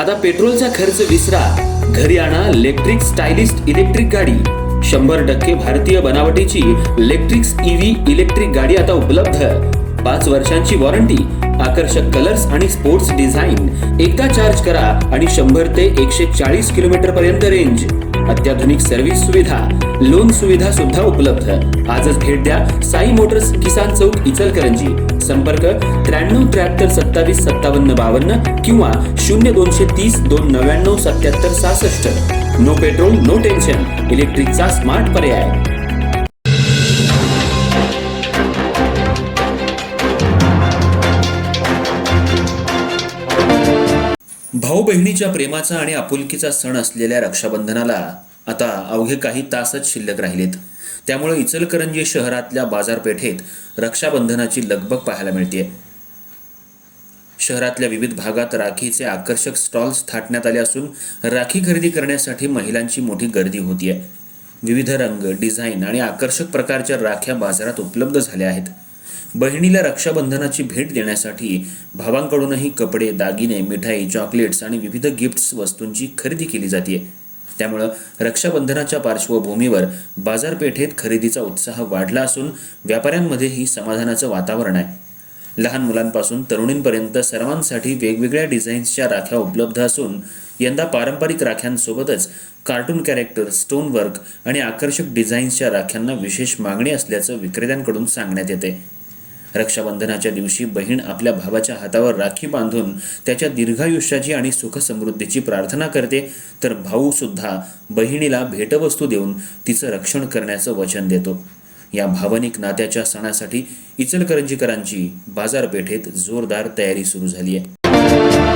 आता पेट्रोलचा खर्च विसरा, घरी आणा इलेक्ट्रिक स्टायलिस्ट इलेक्ट्रिक गाडी। 100% भारतीय बनावटीची इलेक्ट्रिक्स ईव्ही इलेक्ट्रिक गाडी आता उपलब्ध। 5 वर्षांची वॉरंटी, आकर्षक कलर्स आणि स्पोर्ट्स डिझाइन। एकदा चार्ज करा आणि 100 ते 140 किलोमीटर पर्यंत रेंज। अत्याधुनिक सर्व्हिस सुविधा, लोन सुविधा सुद्धा उपलब्ध। आजच भेट द्या साई मोटर्स, किसान चौक, इचलकरंजी। संपर्क 93 73 27 57 52 किंवा 0230 299 77 66। नो पेट्रोल नो टेन्शन, इलेक्ट्रिकचा स्मार्ट पर्याय। भाऊ बहिणीच्या प्रेमाचा आणि आपुलकीचा सण असलेल्या रक्षाबंधनाला आता अवघे काही तासच शिल्लक राहिलेत। त्यामुळे इचलकरंजी शहरातल्या बाजारपेठेत रक्षाबंधनाची लगबग पाहायला मिळते। शहरातल्या विविध भागात राखीचे आकर्षक स्टॉल्स थाटण्यात आले असून राखी खरेदी करण्यासाठी महिलांची मोठी गर्दी होतीये। विविध रंग, डिझाईन आणि आकर्षक प्रकारच्या राख्या बाजारात उपलब्ध झाल्या आहेत। बहिणीला रक्षाबंधनाची भेट देण्यासाठी भावांकडूनही कपडे, दागिने, मिठाई, चॉकलेट्स आणि विविध गिफ्ट्स वस्तूंची खरेदी केली जाते। त्यामुळे रक्षाबंधनाच्या पार्श्वभूमीवर बाजारपेठेत खरेदीचा उत्साह वाढला असून व्यापाऱ्यांमध्येही समाधानाचं वातावरण आहे। लहान मुलांपासून तरुणींपर्यंत सर्वांसाठी वेगवेगळ्या डिझाईन्सच्या राख्या उपलब्ध असून यंदा पारंपरिक राख्यांसोबतच कार्टून कॅरेक्टर, स्टोन वर्क आणि आकर्षक डिझाईन्सच्या राख्यांना विशेष मागणी असल्याचं विक्रेत्यांकडून सांगण्यात येते। रक्षाबंधनाच्या दिवशी बहीण आपल्या भावाच्या हातावर राखी बांधून त्याच्या दीर्घायुष्याची आणि सुखसमृद्धीची प्रार्थना करते, तर भाऊ सुद्धा बहिणीला भेटवस्तू देऊन तिचं रक्षण करण्याचं वचन देतो। या भावनिक नात्याच्या सणासाठी इचलकरंजीकरांची बाजारपेठेत जोरदार तयारी सुरू झाली आहे।